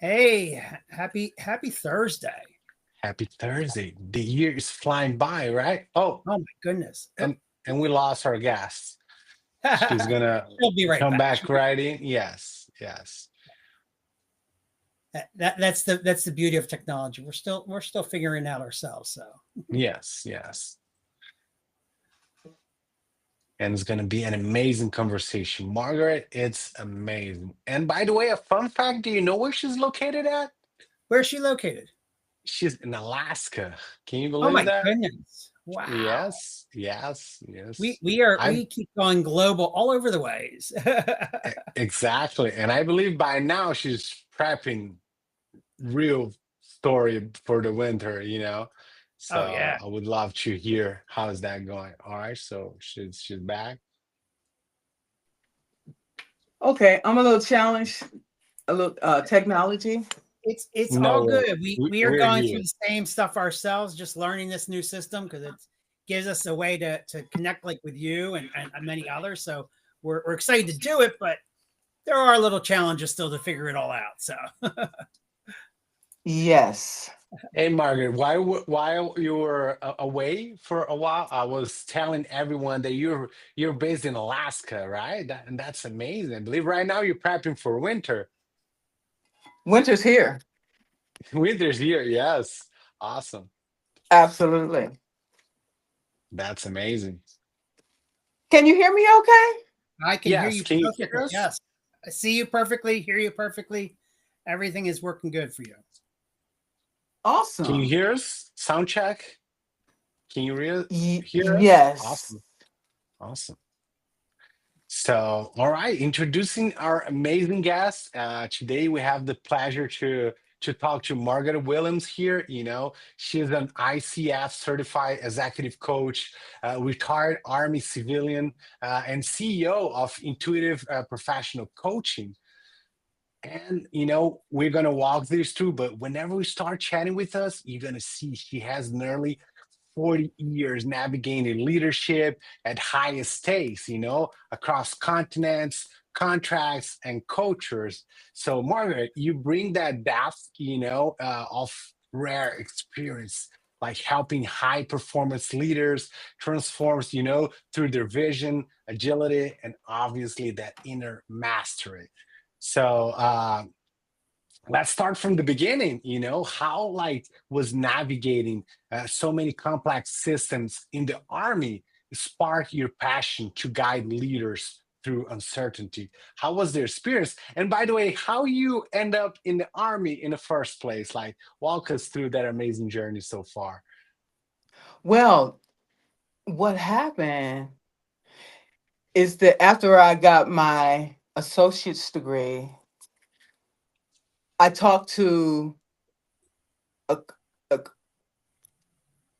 Hey, happy Thursday. Happy Thursday. The year is flying by, right? Oh, Oh my goodness. Oh, and and we lost our guest. She's gonna she'll be right come back. back right in. Yes, yes, That's the beauty of technology. We're still figuring it out ourselves. So yes, yes. And it's gonna be an amazing conversation. Margaret, it's amazing. And by the way, a fun fact, do you know where she's located at? where's she located? She's in Alaska. Can you Oh believe my that? goodness. Wow. Yes, yes, We yes. we are I we keep going global all over the ways. exactly. And I believe by now she's prepping real story for the winter. Oh So yeah. I would love to hear how's that going. All right, so she's back. Okay, I'm a little challenged, a little technology. It's No all worries. good. We are We're going through here. the same stuff ourselves, just learning this new system because it gives us a way to connect like with you and many others. So we're excited to do it, but there are little challenges still to figure it all out. So Yes. Hey Margaret, while you were away for a while, I was telling everyone that you're based in Alaska, right? And that's amazing. I believe right now you're prepping for winter. Winter's here. Winter's here, yes. Awesome. Absolutely. That's amazing. Can you hear me okay? I can hear Yes, you can you hear perfectly. us? Yes, I see you perfectly, hear you perfectly. Everything is working good for you. Can you Awesome. hear us? Sound check. Can you hear us? Yes. Awesome. Awesome. So, all right, introducing our amazing guest. Today we have the pleasure to talk to Margaret Williams here. She is an ICF certified executive coach, retired Army civilian, and CEO of Intuitive Professional Coaching. And we're gonna walk this through, but whenever we start chatting with us, you're gonna see she has nearly 40 years navigating leadership at highest stakes, across continents, contracts, and cultures. So, Margaret, you bring that depth, of rare experience, like helping high performance leaders transforms, through their vision, agility, and obviously that inner mastery. So, let's start from the beginning. How like was navigating so many complex systems in the army spark your passion to guide leaders through uncertainty? How was their experience? And by the way, how you end up in the army in the first place? Like, walk us through that amazing journey so far. Well, what happened is that after I got my associate's degree, I talked to a, a,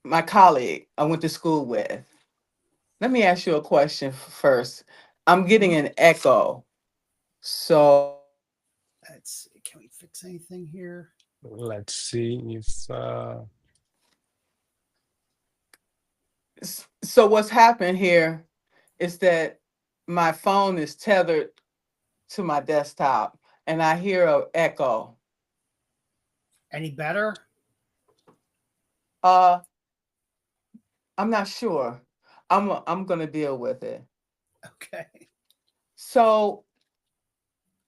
my colleague I went to school with. Let me ask you a question first. I'm getting an echo. So Let's see. Can we fix anything here? Let's see if so what's happened here is that my phone is tethered to my desktop and I hear a echo. Any better? Uh I'm not sure. I'm going to deal with it. Okay. So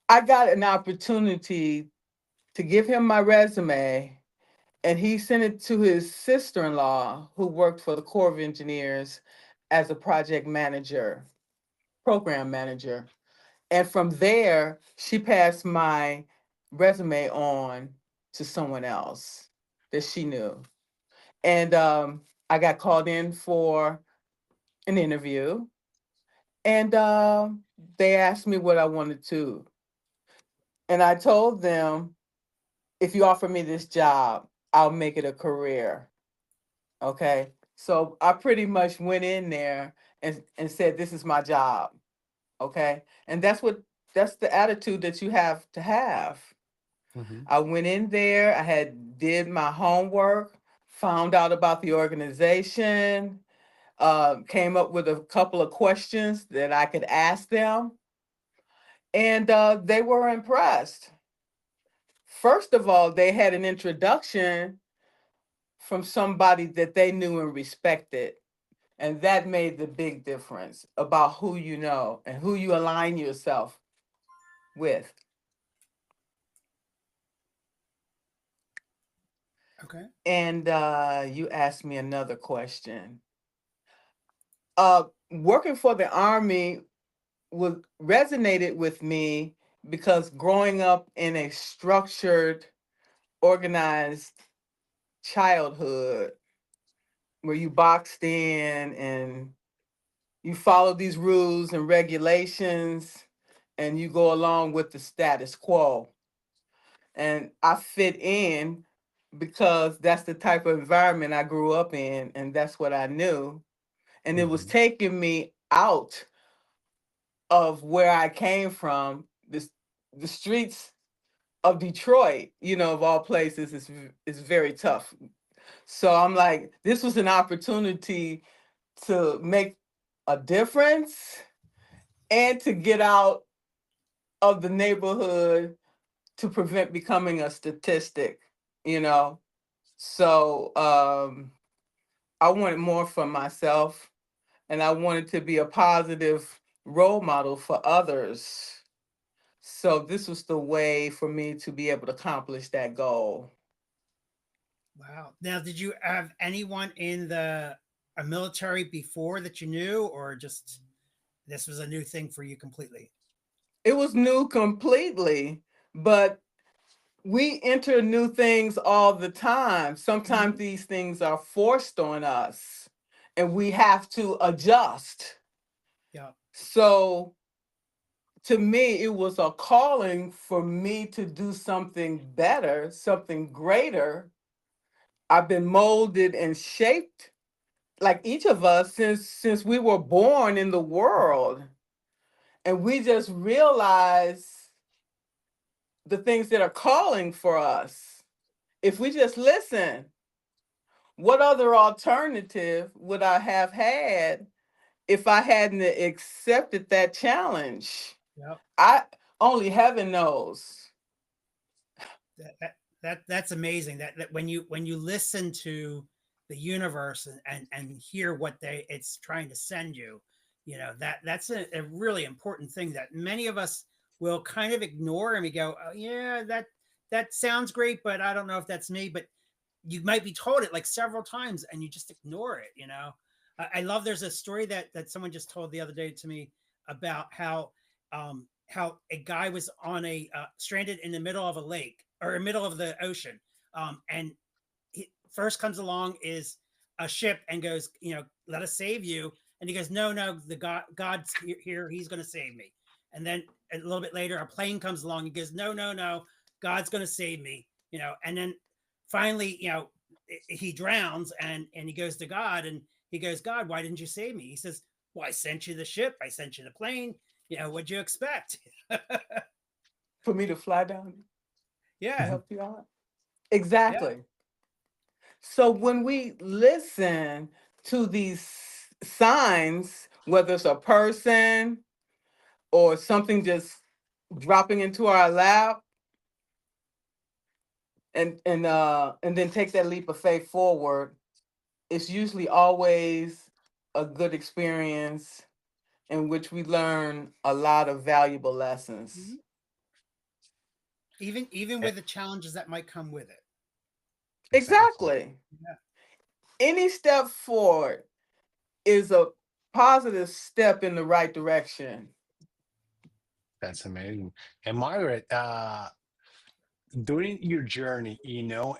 I got an opportunity to give him my resume and he sent it to his sister-in-law who worked for the Corps of Engineers as a project manager, program manager. And from there, she passed my resume on to someone else that she knew. And I got called in for an interview, and they asked me what I wanted to. And I told them, if you offer me this job, I'll make it a career. Okay. So I pretty much went in there and said, this is my job. Okay. And that's the attitude that you have to have. Mhm. I went in there, I had did my homework, found out about the organization, came up with a couple of questions that I could ask them, and they were impressed. first of all, they had an introduction from somebody that they knew and respected. And that made the big difference about who you know and who you align yourself with. Okay. And you asked me another question. Working for the Army resonated with me because growing up in a structured, organized childhood where you boxed in and you follow these rules and regulations and you go along with the status quo. And I fit in because that's the type of environment I grew up in and that's what I knew. And it was Mhm. taking me out of where I came from, the streets of Detroit, of all places, is very tough. So I'm like, this was an opportunity to make a difference and to get out of the neighborhood to prevent becoming a statistic, you know. So I wanted more for myself and I wanted to be a positive role model for others. So this was the way for me to be able to accomplish that goal. Wow. Now, did you have anyone in the military before that you knew, or just this was a new thing for you completely? It was new completely, but we enter new things all the time. Sometimes Mhm. these things are forced on us and we have to adjust. Yeah. So to me, it was a calling for me to do something better, something greater. I've been molded and shaped like each of us since we were born in the world. And we just realize the things that are calling for us. If we just listen, what other alternative would I have had if I hadn't accepted that challenge? Yep. I only heaven knows. That's amazing. That when you listen to the universe and hear what it's trying to send you, that's a really important thing that many of us will kind of ignore, and we go, oh, yeah, that sounds great, but I don't know if that's me. But you might be told it like several times and you just ignore it. I love, there's a story that someone just told the other day to me about how a guy was on a stranded in the middle of a lake or middle of the ocean, and first comes along is a ship and goes, let us save you. And he goes, no, the God's here, he's going to save me. And then a little bit later a plane comes along and goes, no, God's going to save me. And then finally, he drowns and he goes to God and he goes, God, why didn't you save me? He says, well, I sent you the ship, I sent you the plane, what'd you expect? For me to fly down and Yeah. help you out. Yeah. Exactly. So when we listen to these signs, whether it's a person or something just dropping into our lap, and then take that leap of faith forward, it's usually always a good experience in which we learn a lot of valuable lessons. Mhm. Even Eh, with the challenges that might come with it. Exactly. Exactly. Yeah. Any step forward is a positive step in the right direction. That's amazing. And Margaret, during your journey,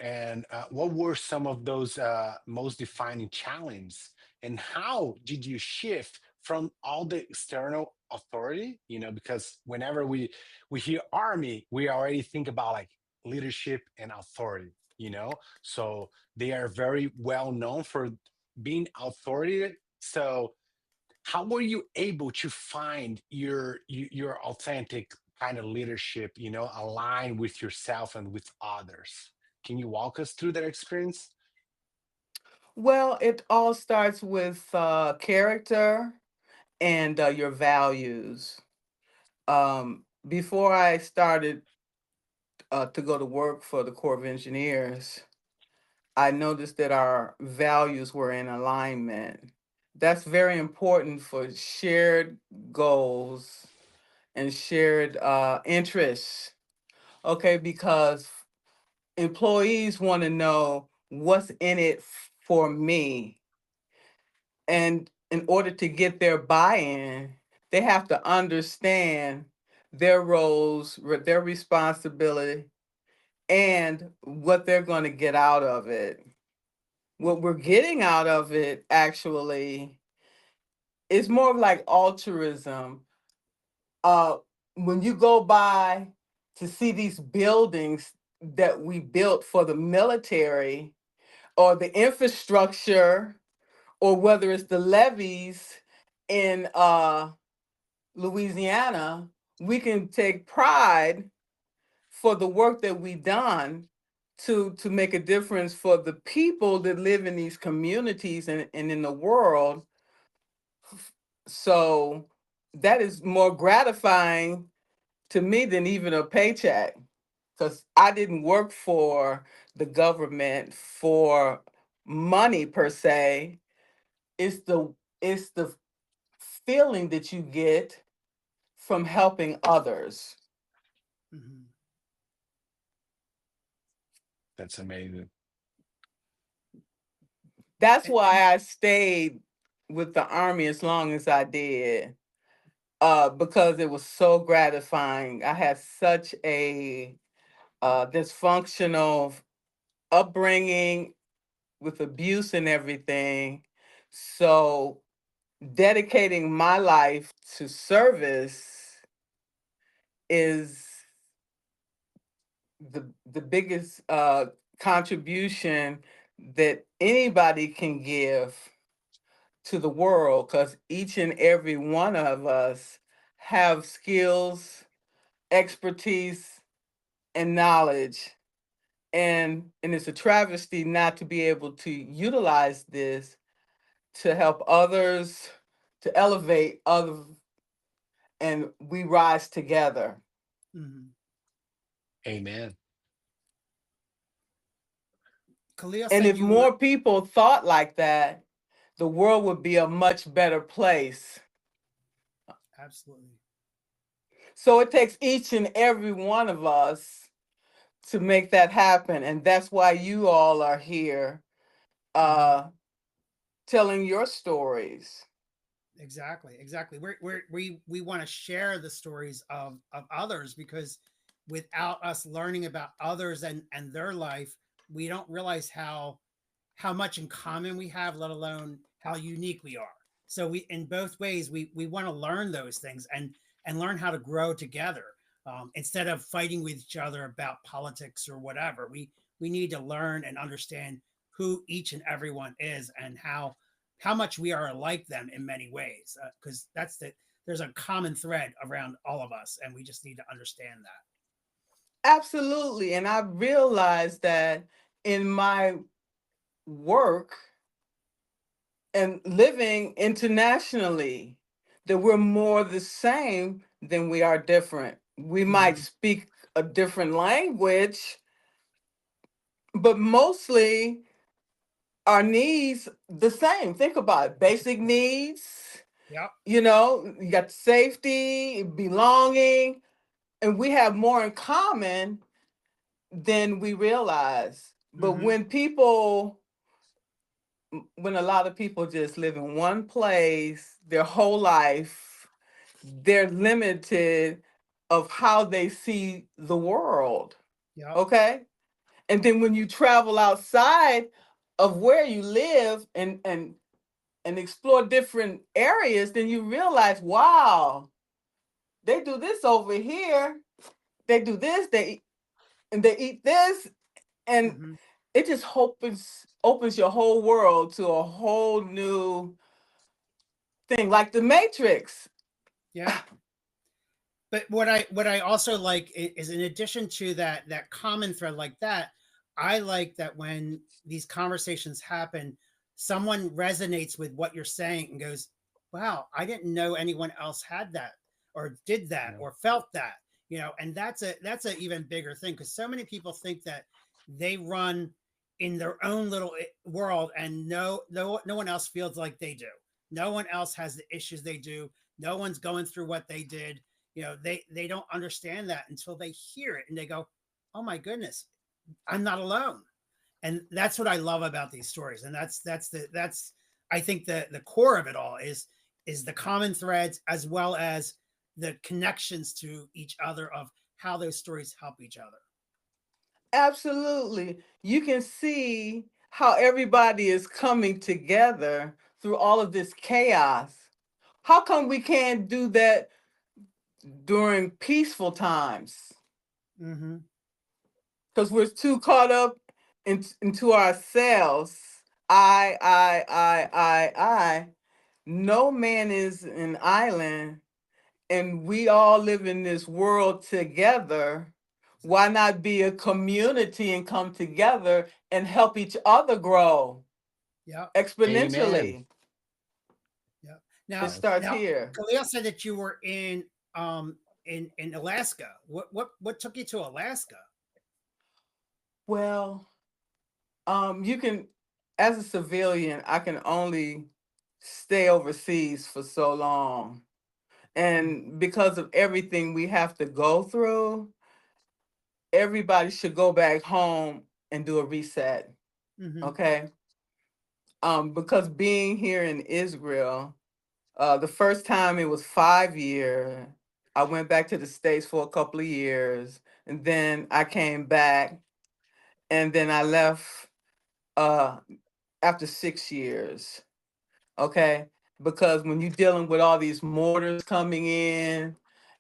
and what were some of those most defining challenges, and how did you shift from all the external authority? Because whenever we hear army, we already think about like leadership and authority. So they are very well known for being authoritative. So how were you able to find your authentic kind of leadership, align with yourself and with others? Can you walk us through that experience? Well, it all starts with character and your values. Before I started to go to work for the Corps of Engineers, I noticed that our values were in alignment. That's very important for shared goals and shared interests. Okay, because employees want to know what's in it for me. And in order to get their buy-in, they have to understand their roles, their responsibility, and what they're going to get out of it. What we're getting out of it actually is more of like altruism. Uh, when you go by to see these buildings that we built for the military, or the infrastructure, or whether it's the levees in Louisiana, we can take pride for the work that we've done to make a difference for the people that live in these communities and in the world. So that is more gratifying to me than even a paycheck, because I didn't work for the government for money per se. It's the feeling that you get from helping others. Mhm. That's amazing. That's And, why I stayed with the Army as long as I did, because it was so gratifying. I had such a dysfunctional upbringing with abuse and everything. So dedicating my life to service is the biggest contribution that anybody can give to the world, because each and every one of us have skills, expertise, and knowledge. And it's a travesty not to be able to utilize this to help others, to elevate others, and we rise together. mhm. Amen. Khalil And said if you were more people thought like that, the world would be a much better place. absolutely. So it takes each and every one of us to make that happen. And that's why you all are here Mhm. uh, telling your stories. Exactly, exactly. We want to share the stories of others, because without us learning about others and their life, we don't realize how much in common we have, let alone how unique we are. So we, in both ways, we want to learn those things and learn how to grow together, instead of fighting with each other about politics or whatever. We need to learn and understand who each and everyone is, and how much we are like them in many ways, because there's a common thread around all of us, and we just need to understand that. Absolutely. And I realized that in my work and living internationally, that we're more the same than we are different. We might Mhm. speak a different language, but mostly our needs the same. Think about it. Basic needs, Yep. you got safety, belonging, and we have more in common than we realize. But Hmm. when a lot of people just live in one place their whole life, they're limited of how they see the world. Yep. Okay? And then when you travel outside of where you live and explore different areas, then you realize, wow, they do this over here. They do this, and they eat this, and Hmm. it just opens your whole world to a whole new thing, like the Matrix. Yeah. But what I also like is, in addition to that common thread like that, I like that when these conversations happen, someone resonates with what you're saying and goes, "Wow, I didn't know anyone else had that or did that Yeah. or felt that." and that's a even bigger thing, because so many people think that they run in their own little world, and no one else feels like they do. No one else has the issues they do. No one's going through what they did. They don't understand that until they hear it and they go, oh my goodness, I'm not alone. And that's what I love about these stories. And that's I think the core of it all is the common threads, as well as the connections to each other of how those stories help each other. Absolutely. You can see how everybody is coming together through all of this chaos. How come we can't do that during peaceful times? Mm-hmm. Because we're too caught up into ourselves. I. No man is an island, and we all live in this world together. Why not be a community and come together and help each other grow Yeah. Amen. exponentially? Yeah. It Now, Yes. starts now, here. Khalil said that you were in Alaska. What took you to Alaska? Well, you can, as a civilian, I can only stay overseas for so long. And because of everything we have to go through, everybody should go back home and do a reset. Mm-hmm. Okay. Because being here in Israel, the first time it was 5 years. I went back to the States for a couple of years, and then I came back, and then I left uh, after 6 years. Okay, because when you're dealing with all these mortars coming in,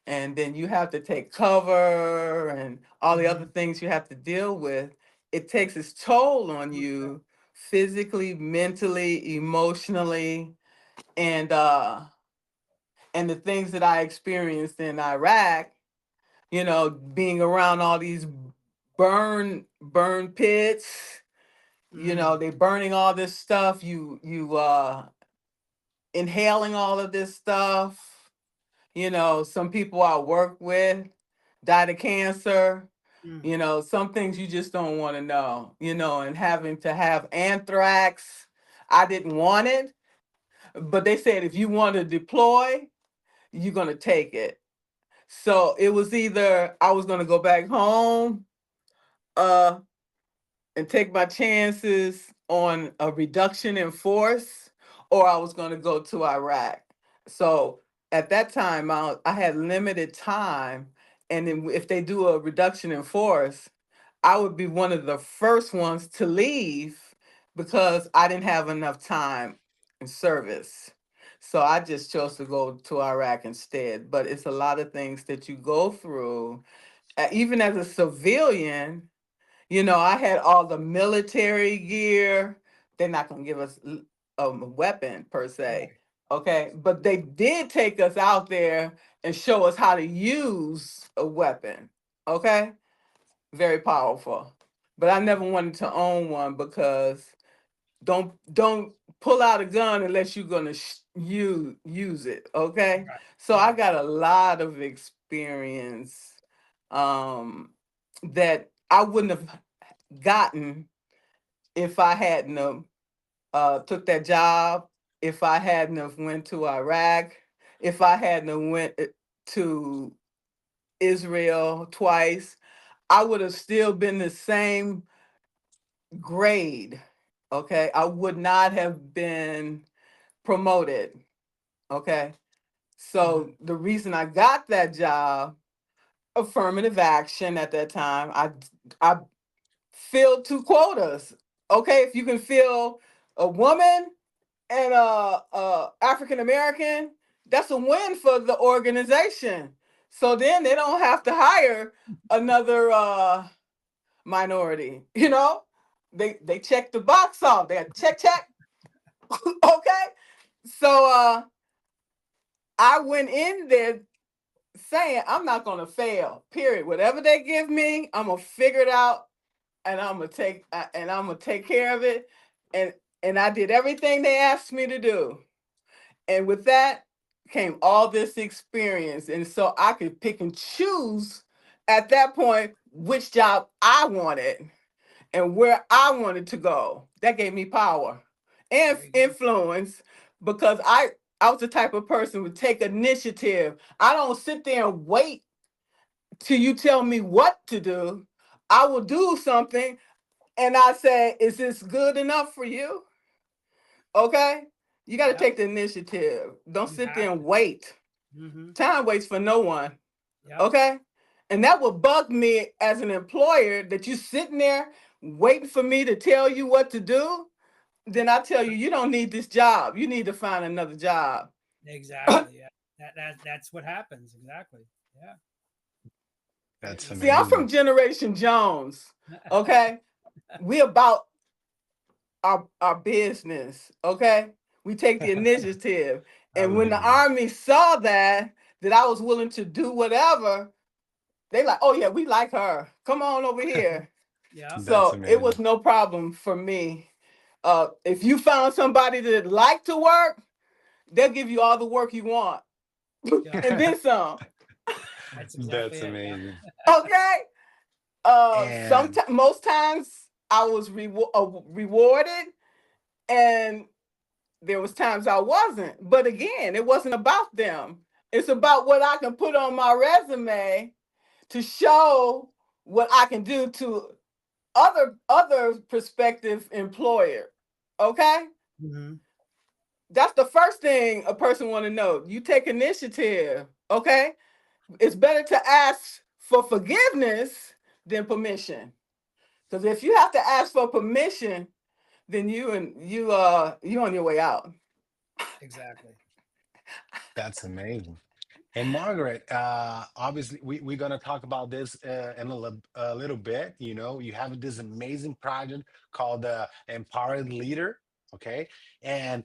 and then you have to take cover and all the Mm-hmm. other things you have to deal with, it takes its toll on Okay. you physically, mentally, emotionally, and the things that I experienced in Iraq, being around all these burn pits, Mm. they burning all this stuff, you inhaling all of this stuff. Some people I work with died of cancer. Mm. Some things you just don't want to know, and having to have anthrax. I didn't want it, but they said if you want to deploy, you're going to take it. So it was either I was going to go back home uh, and take my chances on a reduction in force, or I was going to go to Iraq. So at that time, I had limited time. And then if they do a reduction in force, I would be one of the first ones to leave because I didn't have enough time in service. So I just chose to go to Iraq instead. But it's a lot of things that you go through. Even as a civilian, I had all the military gear. They're not going to give us a weapon per se. Right. Okay. But they did take us out there and show us how to use a weapon. Okay. Very powerful. But I never wanted to own one because don't pull out a gun unless you're going to use it. Okay. Right. So I Right. got a lot of experience um, that I wouldn't have gotten if I hadn't took that job, if I hadn't have went to Iraq, if I hadn't have went to Israel twice, I would have still been the same grade. Okay, I would not have been promoted. Okay, Mm-hmm. so the reason I got that job, affirmative action at that time, I filled two quotas. Okay, if you can fill a woman and a African American, that's a win for the organization. So then they don't have to hire another minority. They check the box off. They got check. Okay, so I went in there saying I'm not gonna fail. Period. Whatever they give me, I'm gonna figure it out, and I'm gonna take care of it. And I did everything they asked me to do. And with that, came all this experience. And so I could pick and choose at that point which job I wanted and where I wanted to go. That gave me power and influence, because I was the type of person who would take initiative. I don't sit there and wait till you tell me what to do. I will do something and I say, is this good enough for you? Okay? You got to take the initiative. Don't sit there and wait. Time waits for no one. Okay? And that would bug me as an employer, that you sitting there waiting for me to tell you what to do. Then I tell you, you don't need this job. You need to find another job. Exactly. Yeah. That's what happens. Exactly. Yeah. That's amazing. See, I'm from Generation Jones. Okay? We about our business. Okay? We take the initiative. And when the Army saw that I was willing to do whatever, they like, oh yeah, we like her. Come on over here. Yeah. So it was no problem for me. If you found somebody that liked to work, they'll give you all the work you want. And then some. That's exactly That's amazing. Okay. Most times I was rewarded, and there was times I wasn't. But again, it wasn't about them. It's about what I can put on my resume to show what I can do to other prospective employer. Okay? That's the first thing a person want to know. You take initiative. Okay? It's better to ask for forgiveness than permission. Because if you have to ask for permission, then you on your way out. Exactly. That's amazing. And Margaret, obviously, we're going to talk about this in a little bit. You know, you have this amazing project called Empowered Leader. Okay. And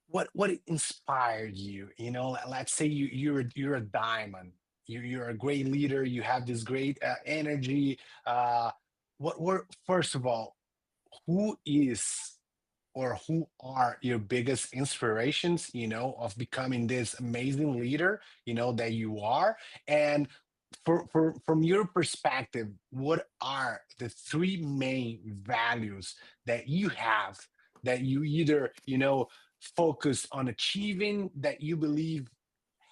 what inspired you? You know, let's say you're a diamond. You're a great leader. You have this great energy. What were, first of all, who is or who are your biggest inspirations, you know, of becoming this amazing leader, you know, that you are? And from your perspective, what are the three main values that you have, that you either, you know, focus on achieving, that you believe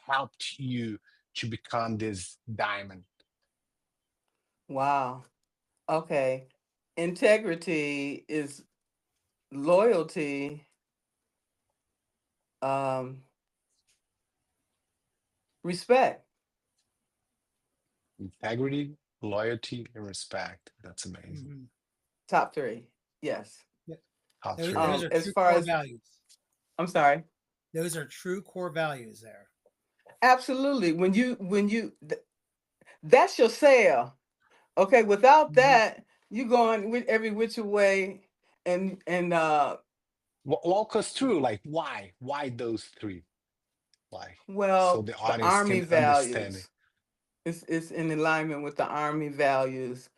helped you to become this diamond? Wow. Okay. Integrity is loyalty, respect. Integrity, loyalty, and respect. That's amazing. Top three. Yes. Top Those three. are As true far core as values. I'm sorry. Those are true core values there. Absolutely. That's your sale. Okay. Without that, you're going with every which way, and Walk us through, like, why those three, like, so well, the the audience Army can understand it. values. It's in alignment with the Army values,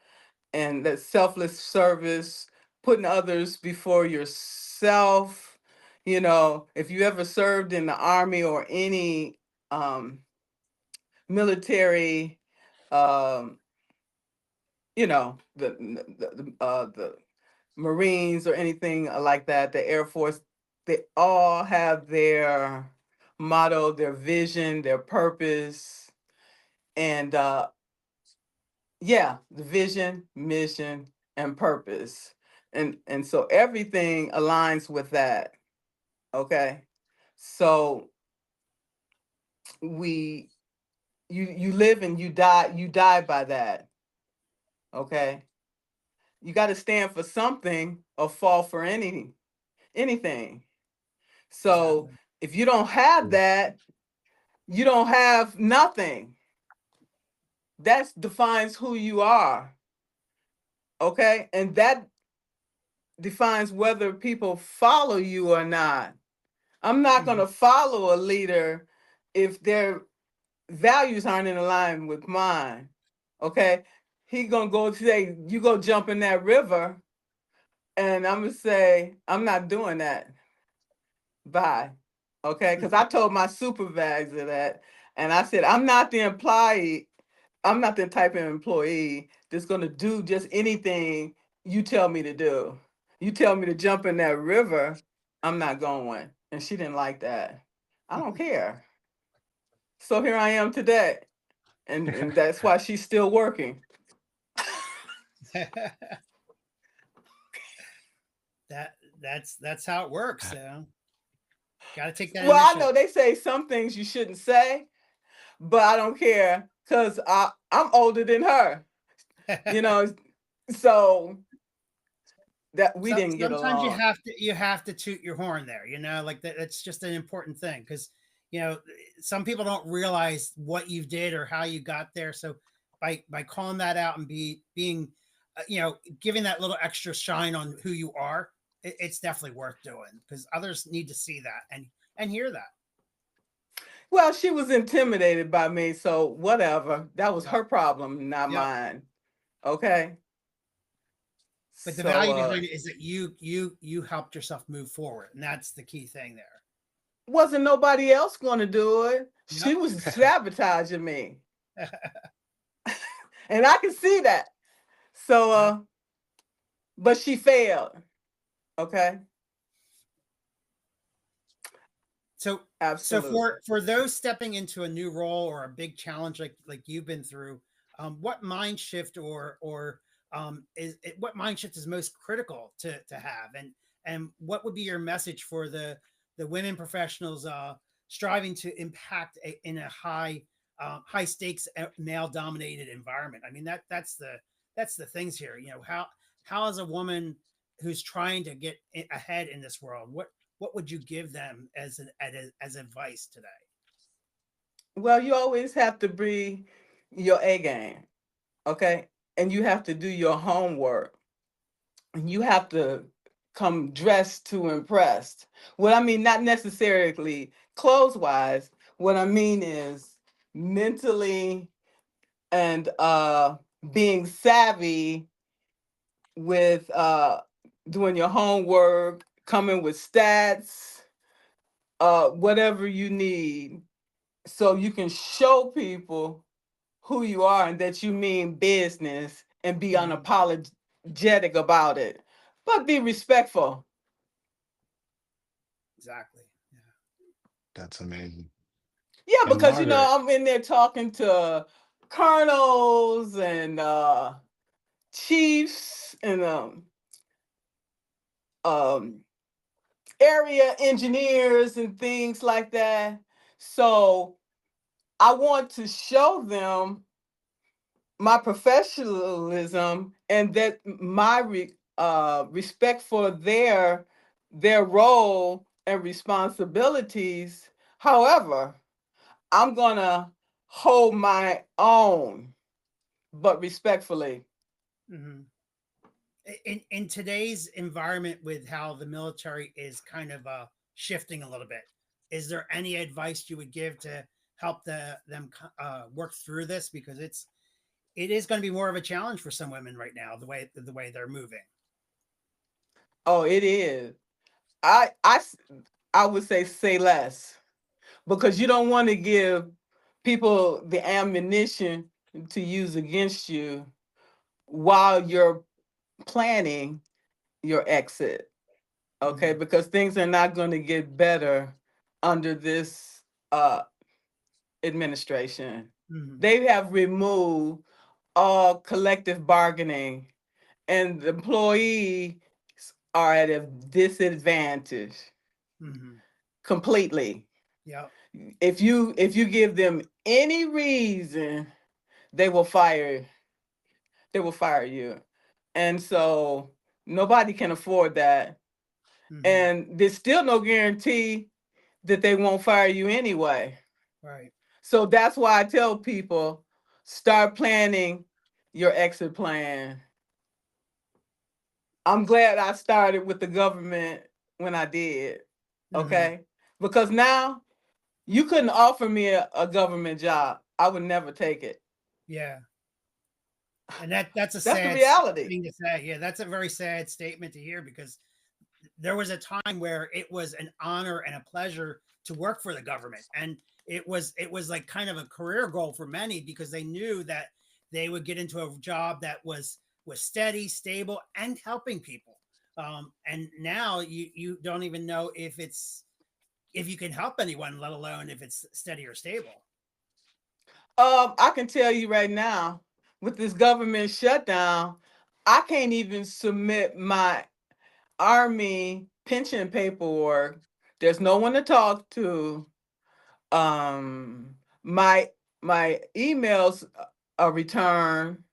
and that selfless service, putting others before yourself. You know, if you ever served in the Army or any military, um, you know, the Marines or anything like that, the Air Force, they all have their motto, their vision, their purpose, and yeah, the vision, mission, and purpose. And so everything aligns with that. Okay. So we you live and you die by that. Okay. You got to stand for something or fall for anything. So Exactly. if you don't have Mm. that, you don't have nothing. That defines who you are. Okay? And that defines whether people follow you or not. I'm not going to follow a leader if their values aren't in line with mine. Okay? He going to go say, you go jump in that river, and I'm going to say, I'm not doing that. Bye. Okay, because I told my supervisor that, and I said, I'm not the employee, I'm not the type of employee that's going to do just anything you tell me to do. You tell me to jump in that river, I'm not going. And she didn't like that. I don't care. So here I am today. And that's why she's still working. That's how it works. Got to take that Well, I initiative. know they say some things you shouldn't say, but I don't care because I'm older than her, you know, so that we didn't get Sometimes along. you have to toot your horn there, like that. It's just an important thing because some people don't realize what you did or how you got there. So by calling that out and being giving that little extra shine on who you are, it's definitely worth doing because others need to see that and hear that. Well, she was intimidated by me, so whatever. That was Yeah. her problem, not Yeah. mine. Okay. But the So, value behind it is that you helped yourself move forward, and that's the key thing there. wasn't nobody else going to do it. She Yep. was sabotaging me, and I can see that. So, but she failed. Okay. So Absolutely. for those stepping into a new role or a big challenge like you've been through, what mind shift or what mind shift is most critical to have, and what would be your message for the women professionals striving to impact in a high stakes male dominated environment? I mean that's the things here. How as a woman who's trying to get ahead in this world, what would you give them as advice today? Well, you always have to bring your A game, okay? And you have to do your homework. And you have to come dressed to impress. What I mean, not necessarily clothes wise, what I mean is mentally and being savvy with doing your homework, coming with stats, whatever you need, so you can show people who you are and that you mean business and be Mhm. unapologetic about it, but be respectful. Exactly. Yeah. That's amazing. Yeah, And because Margaret, I'm in there talking to colonels and chiefs and um, area engineers and things like that. So I want to show them my professionalism and that my respect for their role and responsibilities. However, I'm gonna hold my own, but respectfully. Mm-hmm. In today's environment with how the military is kind of shifting a little bit, is there any advice you would give to help them work through this, because it is going to be more of a challenge for some women right now, the way they're moving. Oh, it is. I I I would say less, because you don't want to give people the ammunition to use against you while you're planning your exit. Okay, Mm-hmm. because things are not going to get better under this administration. Mm-hmm. They have removed all collective bargaining, and the employees are at a disadvantage Mm-hmm. completely. Yep. If you give them any reason, they will fire they will fire you. And so nobody can afford that. Mm-hmm. And there's still no guarantee that they won't fire you anyway. Right. So that's why I tell people, start planning your exit plan. I'm glad I started with the government when I did. Mm-hmm. Okay? Because now you couldn't offer me a government job. I would never take it. Yeah. And that's a That's the sad reality. thing to say. Yeah, that's a very sad statement to hear, because there was a time where it was an honor and a pleasure to work for the government, and it was like kind of a career goal for many because they knew that they would get into a job that was steady, stable, and helping people. And now you don't even know if you can help anyone, let alone if it's steady or stable. I can tell you right now, with this government shutdown, I can't even submit my Army pension paperwork. There's no one to talk to. Um, my my emails are returned,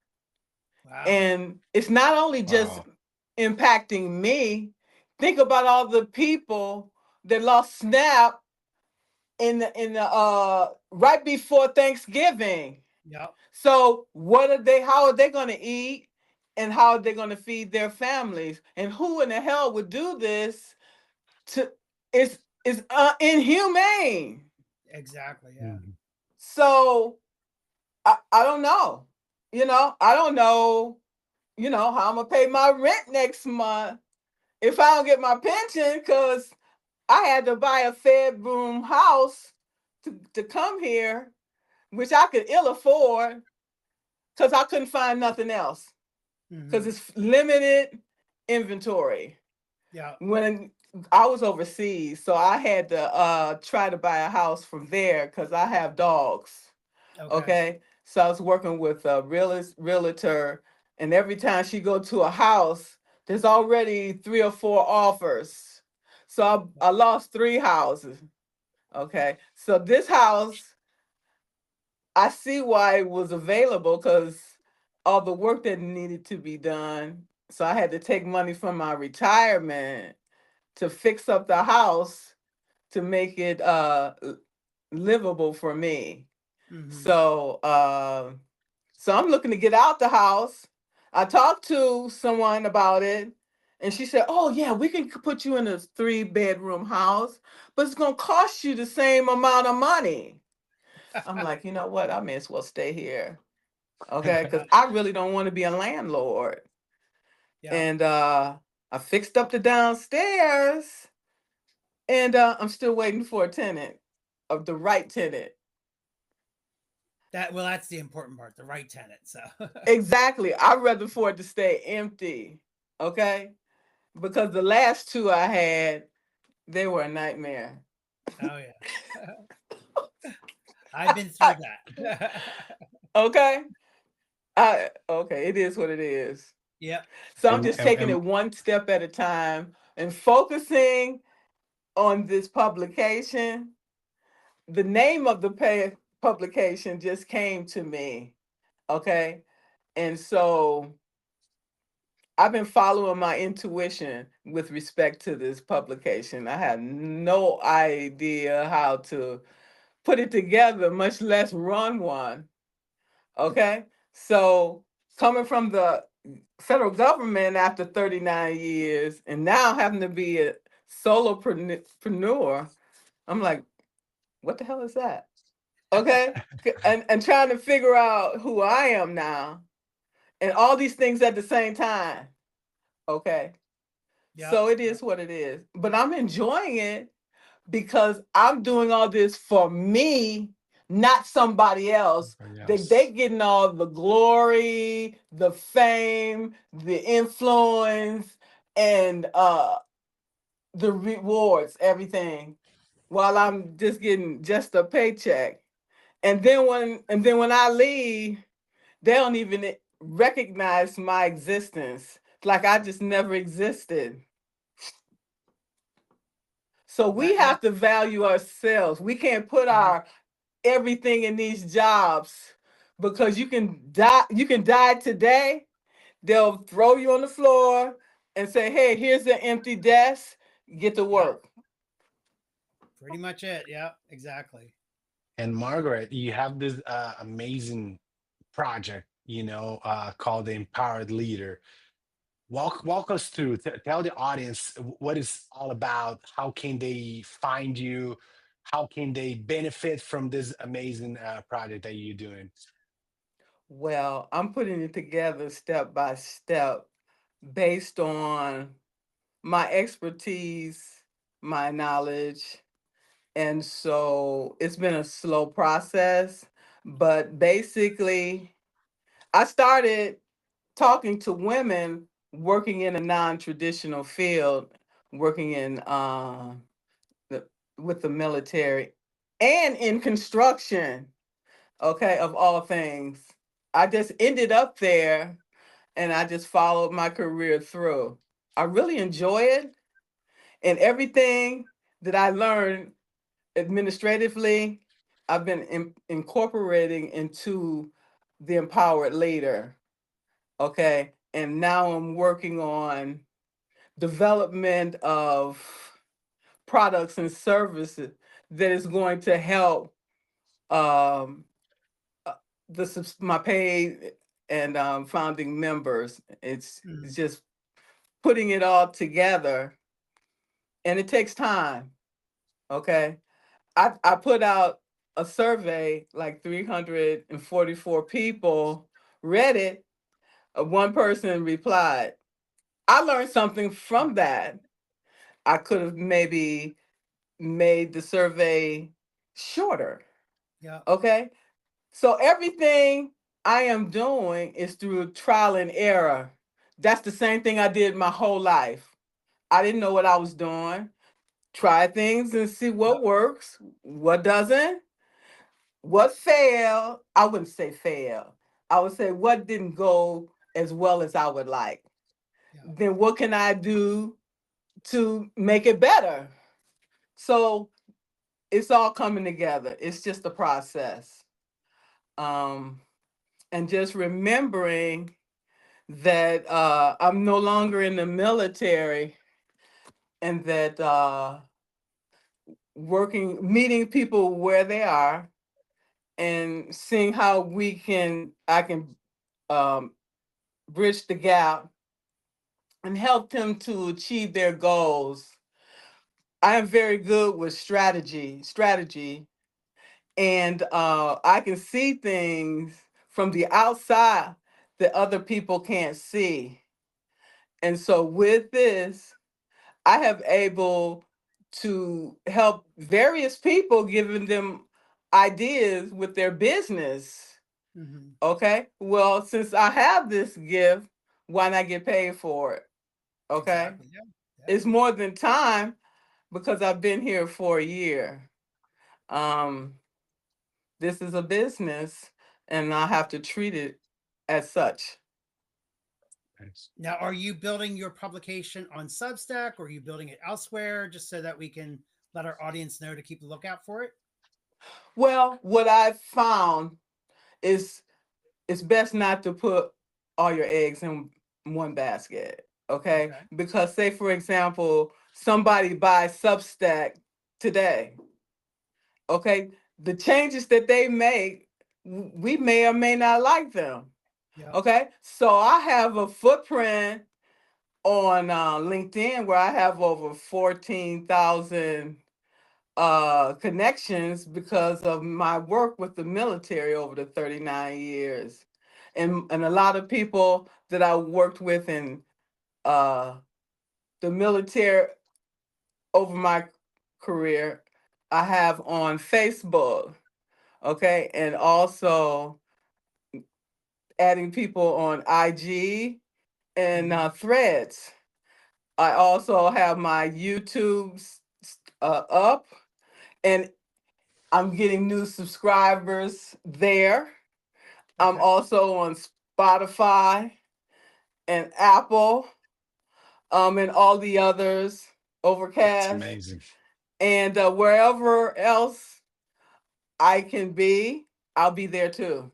Wow. and it's not only just Wow. impacting me. Think about all the people that lost SNAP in the right before Thanksgiving. Yep. So what are they? How are they going to eat? And how are they going to feed their families? And who in the hell would do this? To it's inhumane. Exactly. Yeah. Mhm. So I don't know. I don't know. How I'm gonna pay my rent next month if I don't get my pension because I had to buy a bedroom house to come here, which I could ill afford because I couldn't find nothing else because Hmm. it's limited inventory. Yeah. When I was overseas, so I had to try to buy a house from there because I have dogs. Okay. Okay, so I was working with a realtor, and every time she go to a house, there's already 3 or 4 offers. So I lost 3 houses. Okay, so this house, I see why it was available because all the work that needed to be done. So I had to take money from my retirement to fix up the house to make it livable for me. Hmm. So I'm looking to get out the house. I talked to someone about it, and she said, "Oh yeah, we can put you in a 3 bedroom house, but it's gonna cost you the same amount of money." I'm like, you know what? I may as well stay here, okay? Because I really don't want to be a landlord. Yeah. And I fixed up the downstairs, and I'm still waiting for a tenant, of the right tenant. That's the important part, the right tenant. So. Exactly. I'd rather for it to stay empty, okay? Because the last 2 I had, they were a nightmare. Oh yeah. I've been through that. Okay? Okay, it is what it is. Yep. So I'm And, just and, taking and it one step at a time and focusing on this publication. The name of the publication just came to me, okay? And so I've been following my intuition with respect to this publication. I had no idea how to put it together, much less run one. Okay. So, coming from the federal government after 39 years and now having to be a solopreneur, I'm like, what the hell is that? Okay. And trying to figure out who I am now and all these things at the same time. Okay. Yep. So it Yep. is what it is. But I'm enjoying it because I'm doing all this for me, not somebody else. They yes. getting all the glory, the fame, the influence, and the rewards, everything, while I'm just getting just a paycheck. And then when I leave, they don't even recognize my existence. It's like I just never existed. So we That. have to value ourselves. We can't put Mhm. our everything in these jobs because you can die today. They'll throw you on the floor and say, "Hey, here's an empty desk. Get to Yep. work." Pretty much it. Yep. Exactly. And Margaret, you have this amazing project, called the Empowered Leader. Walk us through. Tell the audience what it's all about. How can they find you? How can they benefit from this amazing project that you're doing? Well, I'm putting it together step by step based on my expertise, my knowledge. And so it's been a slow process, but basically, I started talking to women working in a non-traditional field, working in the, with the military and in construction, okay, of all things. I just ended up there and I just followed my career through. I really enjoy it, and everything that I learned administratively, I've been incorporating into the Empowered Leader. Okay. And now I'm working on development of products and services that is going to help um, uh, my paid and founding members. It's Mm. just putting it all together, and it takes time. Okay. I put out a survey, like 344 people read it. One person replied. I learned something from that. I could have maybe made the survey shorter. Yeah. Okay. So everything I am doing is through trial and error. That's the same thing I did my whole life. I didn't know what I was doing. Try things and see Yep. what works, what doesn't, what failed. I wouldn't say fail. I would say what didn't go as well as I would like. Yeah. Then what can I do to make it better? So it's all coming together. It's just a process. Um, and just remembering that I'm no longer in the military, and that meeting people where they are and seeing how I can um, bridge the gap and help them to achieve their goals. I am very good with strategy, and I can see things from the outside that other people can't see. And so with this, I have able to help various people, giving them ideas with their business. Hmm. Okay. Well, since I have this gift, why not get paid for it? Okay. Exactly. Yeah. Yeah. It's more than time because I've been here for a year. Um, this is a business and I have to treat it as such. Nice. Now, are you building your publication on Substack, or are you building it elsewhere, just so that we can let our audience know to keep a lookout for it? Well, what I've found is it's best not to put all your eggs in one basket. Okay. Okay. Because, say, for example, somebody buys Substack today. Okay. The changes that they make, we may or may not like them. Yep. Okay. So I have a footprint on LinkedIn where I have over 14,000 connections because of my work with the military over the 39 years. And a lot of people that I worked with in uh, the military over my career, I have on Facebook, okay, and also adding people on IG and Hmm. Threads. I also have my YouTube up, and I'm getting new subscribers there. I'm Okay. also on Spotify and Apple, and all the others, That's Overcast, amazing. and wherever else I can be, I'll be there too.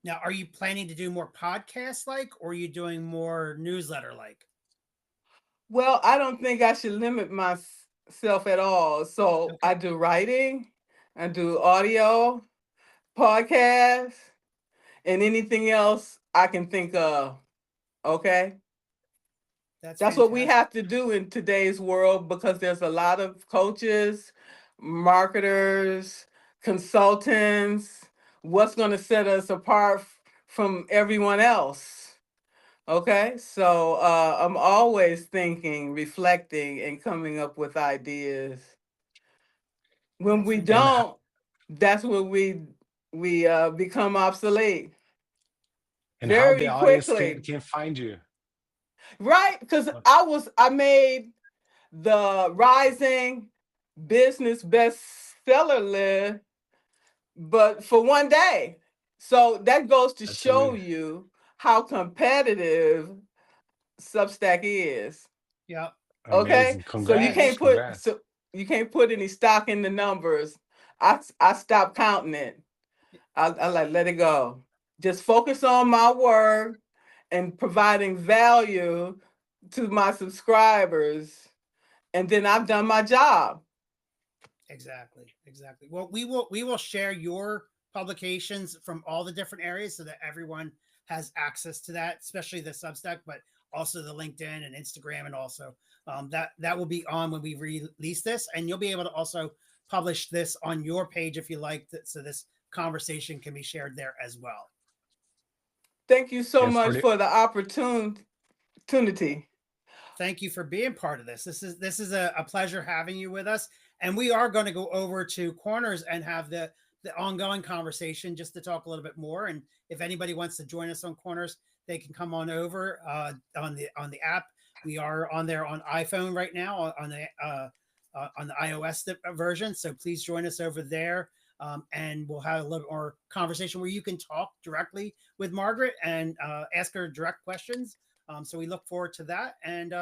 Now, are you planning to do more podcasts like, or are you doing more newsletter like? Well, I don't think I should limit myself at all. So Okay. I do writing, I do audio, podcasts, and anything else I can think of. Okay. That's That's what we fantastic. have to do in today's world because there's a lot of coaches, marketers, consultants. What's going to set us apart from everyone else? Okay, so I'm always thinking, reflecting, and coming up with ideas. When we Excellent. And don't, that's when we become obsolete how the very audience quickly, can find you? right? Because Uh, I made the Rising Business Bestseller list, but for one day. So that goes to That's show amazing. you how competitive Substack is. Yeah. Okay, Amazing. so Congrats. Congrats. you can't put any stock in the numbers. I stopped counting it. I like let it go. Just focus on my work and providing value to my subscribers, and then I've done my job. Exactly. Exactly. Well, we will share your publications from all the different areas so that everyone has access to that, especially the Substack, but also the LinkedIn and Instagram, and also that will be on when we release this, and you'll be able to also publish this on your page if you like, so this conversation can be shared there as well. Thank you so And for much the for the opportunity. Thank you for being part of this. This is a pleasure having you with us, and we are going to go over to Kornerz and have the ongoing conversation just to talk a little bit more. And if anybody wants to join us on Kornerz, they can come on over on the app. We are on there on iPhone right now on the iOS version. So please join us over there. And we'll have a little more conversation where you can talk directly with Margaret and ask her direct questions. So we look forward to that, and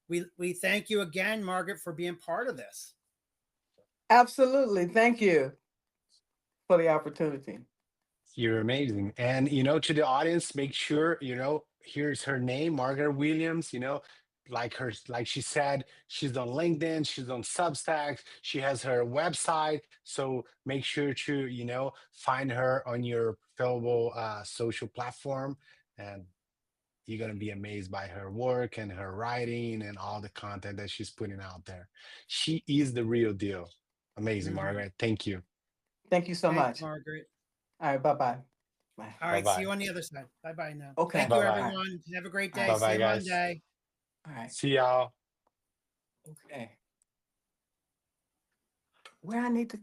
we thank you again, Margaret, for being part of this. Absolutely. Thank you for the opportunity. You're amazing. And to the audience, make sure, here's her name, Margaret Williams, like she said, she's on LinkedIn, she's on Substack, she has her website. So make sure to, find her on your available social platform. And you're gonna be amazed by her work and her writing and all the content that she's putting out there. She is the real deal. Amazing, Mhm. Margaret. Thank you. Thank you so Thanks, much. Margaret. All right, bye-bye. Bye. All Bye right, see you bye. on the other side. Bye bye now. Okay. Thank you, Bye bye. All right. everyone. Have a great All day. Bye right. See bye, you guys. Monday. All right. See y'all. Okay. Where I need to